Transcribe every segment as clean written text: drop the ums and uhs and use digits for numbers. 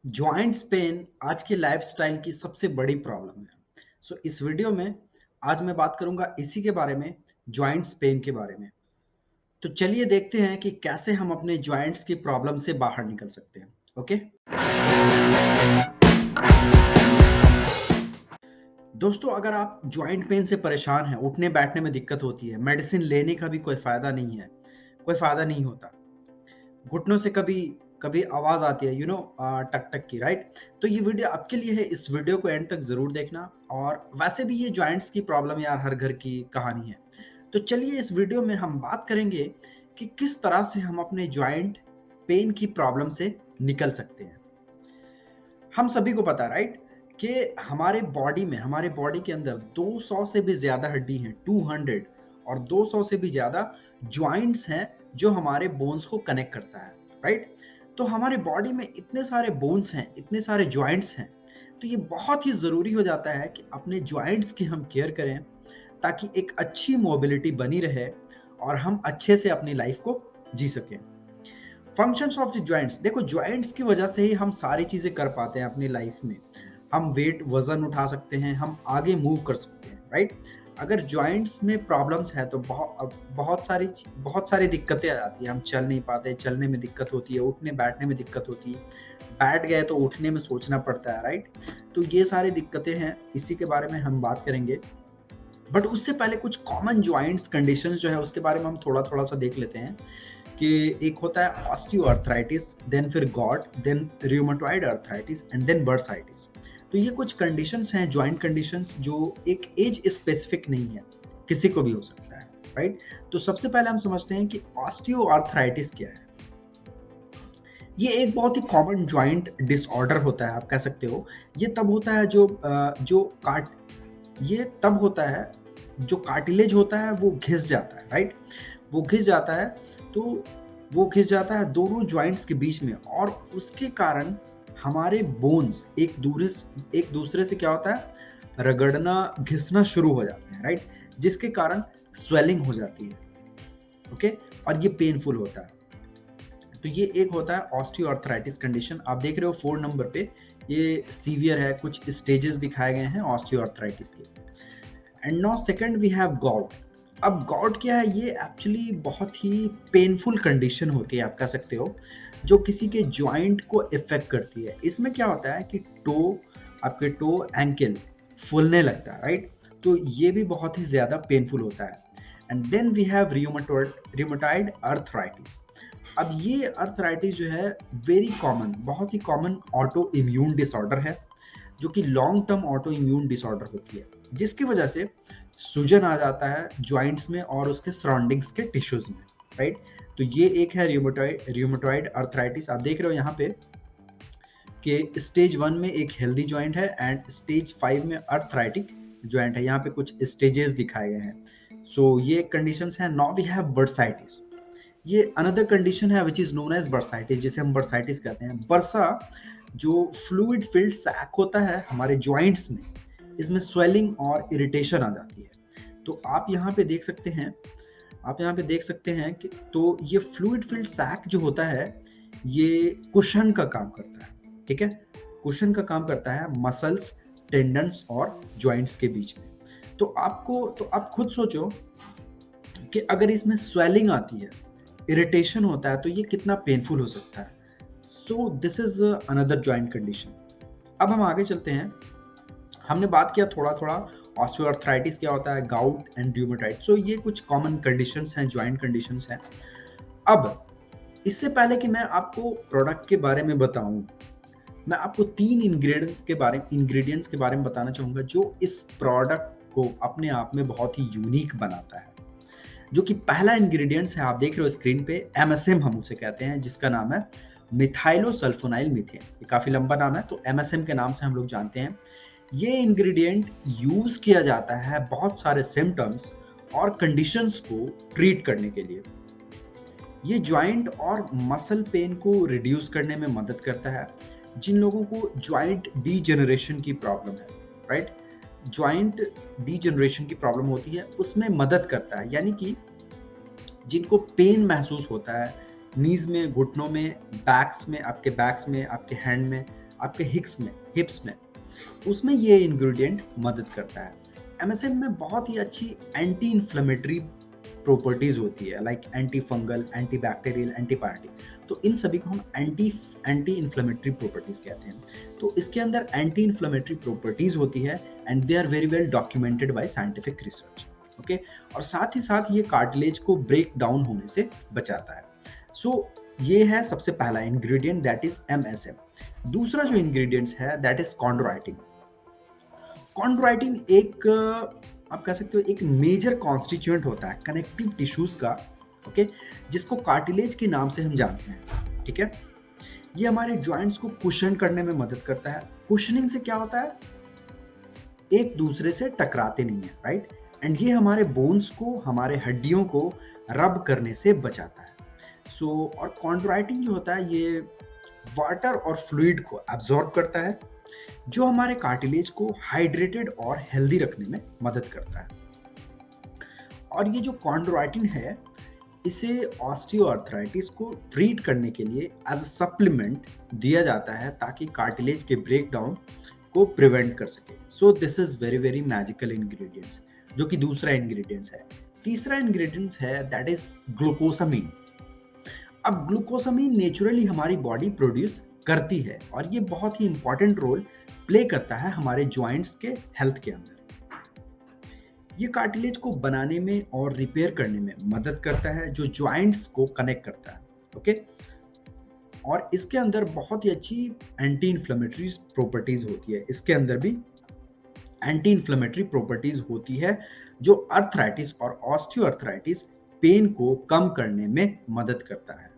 Joints pain आज के lifestyle की सबसे बड़ी प्रॉब्लम है। इस वीडियो में आज मैं बात करूंगा इसी के बारे में, जॉइंट्स पेन के बारे में। तो चलिए देखते हैं कि कैसे हम अपने जॉइंट्स की प्रॉब्लम से बाहर निकल सकते हैं। ओके दोस्तों, अगर आप जॉइंट पेन से परेशान हैं, उठने बैठने में दिक्कत होती है, मेडिसिन लेने का भी कोई फायदा नहीं है, कोई फायदा नहीं होता, घुटनों से कभी कभी आवाज आती है, टक टक की, राइट। तो ये वीडियो आपके लिए है, इस वीडियो को एंड तक जरूर देखना। और वैसे भी ये जॉइंट्स की प्रॉब्लम यार हर घर की कहानी है। तो चलिए इस वीडियो में हम बात करेंगे कि किस तरह से हम अपने जॉइंट पेन की प्रॉब्लम से निकल सकते हैं। हम सभी को पता है, राइट, कि हमारे बॉडी के अंदर 200 से भी ज्यादा हड्डी हैं, 200, और 200 से भी ज्यादा ज्वाइंट्स हैं जो हमारे बोन्स को कनेक्ट करता है, राइट। तो हमारे बॉडी में इतने सारे बोन्स हैं, इतने सारे ज्वाइंट्स हैं, तो ये बहुत ही जरूरी हो जाता है कि अपने ज्वाइंट्स की हम केयर करें, ताकि एक अच्छी मोबिलिटी बनी रहे और हम अच्छे से अपनी लाइफ को जी सकें। फंक्शंस ऑफ द जॉइंट्स, देखो जॉइंट्स की वजह से ही हम सारी चीजें कर पाते हैं अपनी लाइफ में। हम वजन उठा सकते हैं, हम आगे मूव कर सकते हैं, राइट। अगर जॉइंट्स में प्रॉब्लम्स है तो बहुत सारी दिक्कतें आ जाती है। हम चल नहीं पाते, चलने में दिक्कत होती है, उठने बैठने में दिक्कत होती है, बैठ गए तो उठने में सोचना पड़ता है, राइट। तो ये सारी दिक्कतें हैं, इसी के बारे में हम बात करेंगे। बट उससे पहले कुछ कॉमन जॉइंट्स कंडीशंस जो है उसके बारे में हम थोड़ा थोड़ा सा देख लेते हैं। कि एक होता है ऑस्टियोआर्थराइटिस, देन फिर gout, then rheumatoid arthritis and then bursitis. तो ये कुछ कंडीशंस हैं, जॉइंट कंडीशंस, जो एक एज स्पेसिफिक नहीं है, किसी को भी हो सकता है, राइट। तो सबसे पहले हम समझते हैं कि ऑस्टियोआर्थराइटिस क्या है। ये एक बहुत ही कॉमन जॉइंट डिसऑर्डर होता है, आप कह सकते हो। ये तब होता है जो काट ये तब होता है जो कार्टिलेज होता है वो घिस जाता है, राइट। वो घिस जाता है, तो वो घिस जाता है दोनों जॉइंट्स के बीच में, और उसके कारण हमारे बोन्स एक दूसरे से क्या होता है, रगड़ना, घिसना शुरू हो जाते हैं, राइट। जिसके कारण स्वेलिंग हो जाती है, ओके। और ये पेनफुल होता है। तो ये एक होता है ऑस्टियोआर्थराइटिस कंडीशन। आप देख रहे हो 4 नंबर पे, ये सीवियर है, कुछ स्टेजेस दिखाए गए हैं ऑस्टियोआर्थराइटिस के। And now second we have got. अब गॉट क्या है, ये एक्चुअली बहुत ही पेनफुल कंडीशन होती है, आप कह सकते हो, जो किसी के जॉइंट को इफेक्ट करती है। इसमें क्या होता है कि आपके टो एंकल फूलने लगता है, राइट। तो ये भी बहुत ही ज्यादा पेनफुल होता है। And then we have rheumatoid arthritis. अब ये अर्थराइटिस जो है वेरी कॉमन, बहुत ही कॉमन ऑटो इम्यून डिसऑर्डर है, जो कि long term autoimmune disorder होती है, जिसकी वजह से सूजन आ जाता है जॉइंट्स में और उसके सराउंडिंग्स के टिश्यूज में, राइट। तो ये एक है रियोमेटॉइड अर्थराइटिस। आप देख रहे हो यहाँ पे कि स्टेज 1 में एक हेल्दी जॉइंट है एंड स्टेज 5 में अर्थराइटिक जॉइंट है। यहाँ पे कुछ स्टेजेस दिखाए गए हैं। ये कंडीशंस हैं। Now we have bursitis. ये अनदर कंडीशन है which is known as bursitis, जिसे हम बर्साइटिस कहते हैं। बर्सा जो फ्लूइड फिल्ड सैक होता है हमारे जॉइंट्स में, इसमें स्वेलिंग और इरिटेशन आ जाती है। तो आप यहाँ पे देख सकते हैं कि तो ये फ्लूइड फिल्ड सैक जो होता है, ये कुशन का काम करता है, ठीक है। कुशन का काम करता है मसल्स, टेंडन्स और जॉइंट्स के बीच में। तो आप खुद सोचो कि अगर इसमें स्वेलिंग आती है, इरिटेशन होता है, तो ये कितना पेनफुल हो सकता है। This is another joint condition. अब हम आगे चलते हैं। हमने बात किया थोड़ा थोड़ा ऑस्टियोआर्थराइटिस क्या होता है, गाउट एंड र्यूमेटॉइड। ये कुछ कॉमन कंडीशंस हैं, जॉइंट कंडीशंस हैं। अब इससे पहले कि मैं आपको प्रोडक्ट के बारे में बताऊं, मैं आपको 3 इंग्रेडिएंट्स के बारे में बताना चाहूंगा, जो इस प्रोडक्ट को अपने आप में बहुत ही यूनिक बनाता है। जो कि पहला इंग्रेडिएंट्स है, आप देख रहे हो स्क्रीन पे, एमएसएम हम उसे कहते हैं, जिसका नाम है मिथाइलोसल्फोनाइल मीथेन। ये काफी लंबा नाम है, तो एमएसएम के नाम से हम लोग जानते हैं। ये इंग्रेडिएंट यूज किया जाता है बहुत सारे सिम्टम्स और कंडीशंस को ट्रीट करने के लिए। ये जॉइंट और मसल पेन को रिड्यूस करने में मदद करता है। जिन लोगों को जॉइंट डीजेनरेशन की प्रॉब्लम है, राइट, जॉइंट डीजेनरेशन की प्रॉब्लम होती है, उसमें मदद करता है। यानी कि जिनको पेन महसूस होता है नीज में, घुटनों में, आपके बैक्स में, आपके हैंड में, आपके हिप्स में, उसमें ये इंग्रेडिएंट मदद करता है। एमएसएम में बहुत ही अच्छी एंटी इन्फ्लेमेटरी प्रॉपर्टीज होती है, like anti fungal, anti bacterial, anti pyretic. तो इन सभी को हम एंटी इन्फ्लेमेटरी प्रॉपर्टीज कहते हैं। तो इसके अंदर एंटी इन्फ्लेमेटरी प्रॉपर्टीज होती है and they are very well documented by scientific research. Okay, और साथ ही साथ ये कार्टिलेज को ब्रेक डाउन होने से बचाता है। सो ये है सबसे पहला इंग्रेडिएंट, दैट इज एमएसएम। दूसरा जो इंग्रेडिएंट्स है दैट इज कॉन्ड्रोइटिन। कॉन्ड्रोइटिन एक आप कह सकते हो एक मेजर कॉन्स्टिट्यूएंट होता है कनेक्टिव टिश्यूज का, ओके, जिसको कार्टिलेज के नाम से हम जानते हैं। ठीक है, ये हमारे जॉइंट्स को कुशन करने में मदद करता है। कुशनिंग से क्या होता है, एक दूसरे से टकराते नहीं है, राइट, एंड ये हमारे बोन्स को, हमारे हड्डियों को रब करने से बचाता है। और कॉन्ड्रोइटिन जो होता है ये वाटर और फ्लूइड को एब्जॉर्ब करता है, जो हमारे कार्टिलेज को हाइड्रेटेड और हेल्दी रखने में मदद करता है। और ये जो कॉन्ड्रोइटिन है, इसे ऑस्टियोआर्थराइटिस को ट्रीट करने के लिए एज अ सप्लीमेंट दिया जाता है ताकि कार्टिलेज के ब्रेकडाउन को प्रिवेंट कर सके। So this is very very magical ingredients, जो कि दूसरा इंग्रेडिएंट्स है। तीसरा इंग्रेडिएंट्स है दैट इज ग्लूकोसामीन। अब ग्लूकोसामीन नेचुरली हमारी बॉडी प्रोड्यूस करती है और ये बहुत ही इंपॉर्टेंट रोल प्ले करता है हमारे जॉइंट्स के हेल्थ के अंदर। ये कार्टिलेज को बनाने में और रिपेयर करने में मदद करता है, जो जॉइंट्स को कनेक्ट करता है। ओके, और इसके अंदर बहुत ही अच्छी एंटी इन्फ्लेमेटरी प्रॉपर्टीज होती है। इसके अंदर भी एंटी इन्फ्लेमेटरी प्रॉपर्टीज होती है जो अर्थराइटिस और ऑस्टियोआर्थराइटिस पेन को कम करने में मदद करता है।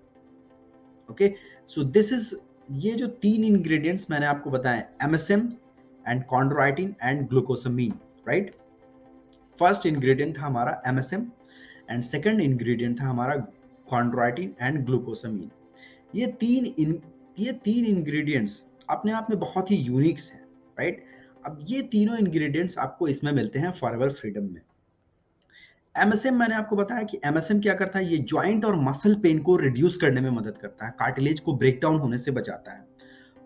ओके, सो दिस इज, ये जो तीन इंग्रेडिएंट्स मैंने आपको बताए, MSM and chondroitin and glucosamine, right. First ingredient था हमारा एमएसएम एंड सेकंड इंग्रेडिएंट था हमारा कॉन्ड्रोइटिन एंड ग्लूकोसामीन। ये तीन इंग्रेडिएंट्स अपने आप में बहुत ही यूनिक्स हैं, राइट। अब ये तीनों इंग्रेडिएंट्स आपको इसमें मिलते हैं फॉरएवर फ्रीडम में। एमएसएम, मैंने आपको बताया कि एमएसएम क्या करता है, ये जॉइंट और मसल पेन को रिड्यूस करने में मदद करता है, कार्टिलेज को ब्रेक डाउन होने से बचाता है।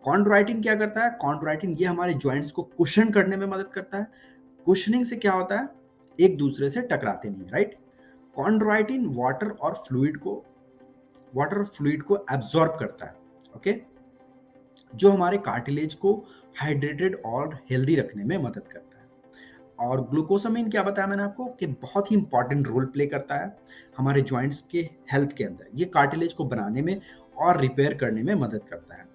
कॉन्ड्रोइटिन क्या करता है, कॉन्ड्रोइटिन ये हमारे जॉइंट्स को कुशन करने में मदद करता है। कुशनिंग से क्या होता है, एक दूसरे से टकराते नहीं, राइट। कॉन्ड्रोइटिन वाटर और फ्लूइड को एब्जॉर्ब करता है, ओके, जो हमारे कार्टिलेज को हाइड्रेटेड और हेल्दी रखने में मदद करता है। और ग्लूकोसामीन क्या बताया मैंने आपको कि बहुत ही इंपॉर्टेंट रोल प्ले करता है हमारे जॉइंट्स के हेल्थ के अंदर। ये कार्टिलेज को बनाने में और रिपेयर करने में मदद करता है।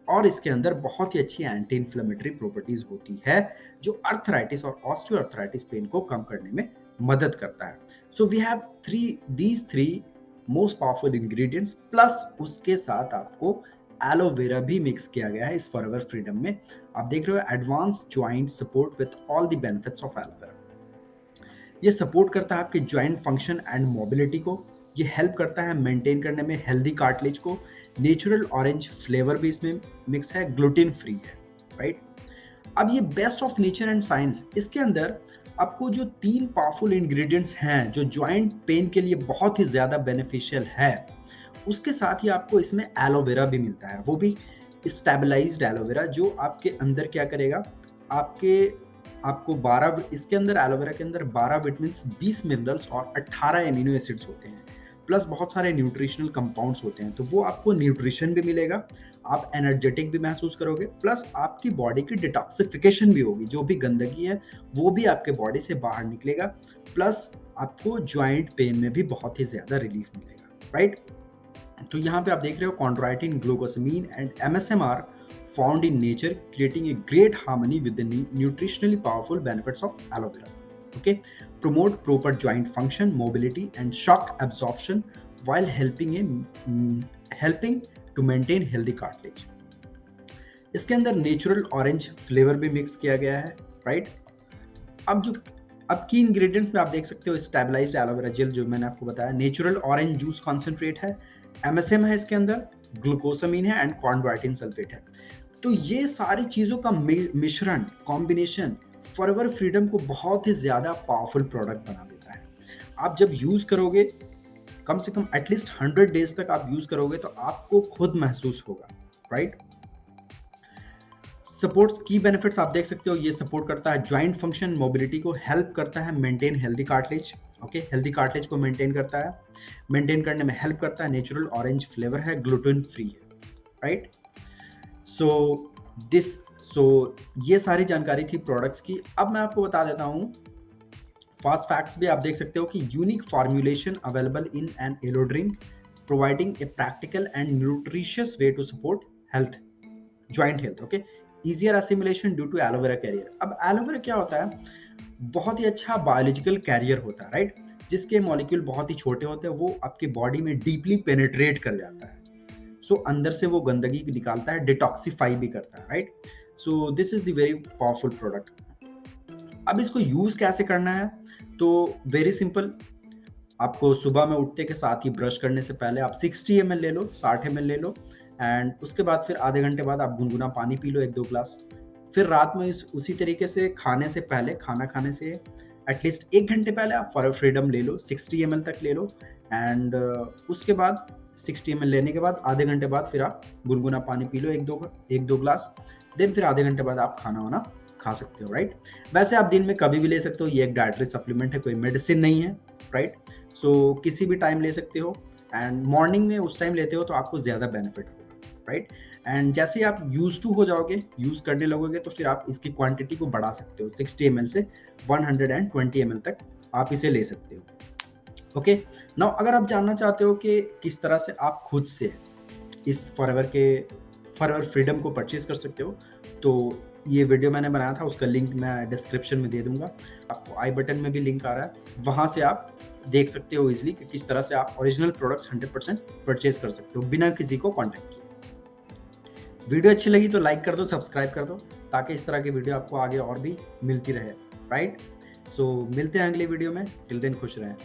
और इसके अंदर बहुत ही अच्छी एंटी इन्फ्लेमेटरी प्रॉपर्टीज होती है जो अर्थराइटिस और ऑस्टियोआर्थराइटिस पेन को कम करने में मदद करता है। So we have these three most powerful ingredients, plus उसके साथ आपको एलोवेरा भी मिक्स किया गया है इस फॉरएवर फ्रीडम में। आप देख रहे हो advance joint support with all the benefits of aloe vera. ये सपोर्ट करता है आपके जॉइंट फंक्शन एंड मोबिलिटी को। ये हेल्प करता है मेंटेन करने में हेल्दी कार्टिलेज को। नेचुरल ऑरेंज फ्लेवर भी इसमें मिक्स है, ग्लूटेन फ्री है, राइट। अब ये best of nature and science, इसके अंदर आपको जो तीन पावरफुल इंग्रेडिएंट्स हैं जो जॉइंट पेन के लिए बहुत ही ज्यादा बेनिफिशियल है, उसके साथ ही आपको इसमें एलोवेरा भी मिलता है, वो भी स्टेबलाइज्ड एलोवेरा, जो आपके अंदर क्या करेगा, आपको 12, इसके अंदर एलोवेरा के अंदर 12 विटामिन, 20 मिनरल्स और 18 एमिनो एसिड्स होते हैं, प्लस बहुत सारे न्यूट्रिशनल कंपाउंड्स होते हैं। तो वो आपको न्यूट्रिशन भी मिलेगा, आप एनर्जेटिक भी महसूस करोगे, प्लस आपकी बॉडी की डिटॉक्सिफिकेशन भी होगी, जो भी गंदगी है वो भी आपके बॉडी से बाहर निकलेगा, प्लस आपको जॉइंट पेन में भी बहुत ही ज्यादा रिलीफ मिलेगा, राइट। तो यहाँ पे आप देख रहे हो chondroitin, glucosamine and MSM are found in nature, creating a great harmony with the nutritionally powerful benefits of aloe vera. Okay, promote proper joint function, mobility, and shock absorption while helping to maintain healthy cartilage. इसके अंदर natural orange flavour भी mix किया गया है, right. अब की ingredients में आप देख सकते हो स्टेबलाइज्ड एलोवेरा जेल, जो मैंने आपको बताया, नेचुरल ऑरेंज जूस कॉन्सेंट्रेट है, एमएसएम है इसके अंदर, ग्लूकोसामीन है एंड कॉन्ड्रोइटिन सल्फेट है। तो ये सारी चीजों का मिश्रण, कॉम्बिनेशन फॉरएवर फ्रीडम को बहुत ही ज्यादा पावरफुल प्रोडक्ट बना देता है। आप जब यूज करोगे, कम से कम एटलीस्ट 100 डेज तक आप यूज करोगे तो आपको खुद महसूस होगा, राइट। सपोर्ट्स की बेनिफिट्स आप देख सकते हो, ये सपोर्ट करता है जॉइंट फंक्शन मोबिलिटी को, हेल्प करता है maintain healthy cartilage, okay, healthy cartilage को मेंटेन करता है, मेंटेन करने में हेल्प करता है, नेचुरल ऑरेंज फ्लेवर है, ग्लूटेन फ्री है, राइट। सो दिस सो ये सारी जानकारी थी प्रोडक्ट्स की। अब मैं आपको बता देता हूँ फास्ट फैक्ट्स भी। आप देख सकते हो कि unique formulation available in an aloe drink providing a practical and nutritious way to support health, joint health, okay. Easier assimilation due to aloe vera carrier. अब एलोवेरा क्या होता है, बहुत ही अच्छा बायोलॉजिकल कैरियर होता है, राइट, जिसके मॉलिक्यूल बहुत ही छोटे होते हैं, वो आपकी बॉडी में डीपली पेनिट्रेट कर जाता है। सो अंदर से वो गंदगी निकालता है, डिटॉक्सिफाई भी करता है, right. So this is the very powerful product. अब इसको यूज कैसे करना है, तो वेरी सिंपल। आपको सुबह में उठते के साथ ही ब्रश करने से पहले आप 60 ml ले लो, 60 ml ले लो, एंड उसके बाद फिर आधे घंटे बाद आप गुनगुना पानी पी लो 1-2 ग्लास। फिर रात में उसी तरीके से खाने से पहले, खाना खाने से एटलीस्ट 1 घंटे पहले आप फॉर फ्रीडम ले लो, 60 ml तक ले लो, एंड उसके बाद 60 ml लेने के बाद आधे घंटे बाद फिर आप गुनगुना पानी पी लो 1-2 ग्लास, देन फिर आधे घंटे बाद आप खाना वाना खा सकते हो, राइट। वैसे आप दिन में कभी भी ले सकते हो, ये एक डाइटरी सप्लीमेंट है, कोई मेडिसिन नहीं है, राइट। सो किसी भी टाइम ले सकते हो, एंड मॉर्निंग में उस टाइम लेते हो तो आपको ज्यादा बेनिफिट होगा, राइट। एंड जैसे ही आप यूज टू हो जाओगे, यूज करने लगोगे, तो फिर आप इसकी क्वांटिटी को बढ़ा सकते हो, 60 ml से 120 ml तक आप इसे ले सकते हो, ओके। नाउ अगर आप जानना चाहते हो कि किस तरह से आप खुद से इस फॉरएवर फ्रीडम को परचेज कर सकते हो, तो ये वीडियो मैंने बनाया था, उसका लिंक मैं डिस्क्रिप्शन में दे दूंगा, आपको आई बटन में भी लिंक आ रहा है, वहां से आप देख सकते हो इजीली कि किस तरह से आप ओरिजिनल प्रोडक्ट्स 100% परचेज कर सकते हो बिना किसी को कांटेक्ट किए। वीडियो अच्छी लगी तो लाइक कर दो, सब्सक्राइब कर दो, ताकि इस तरह की वीडियो आपको आगे और भी मिलती रहे, राइट। सो मिलते हैं अगली वीडियो में, टिल देन खुश रहें।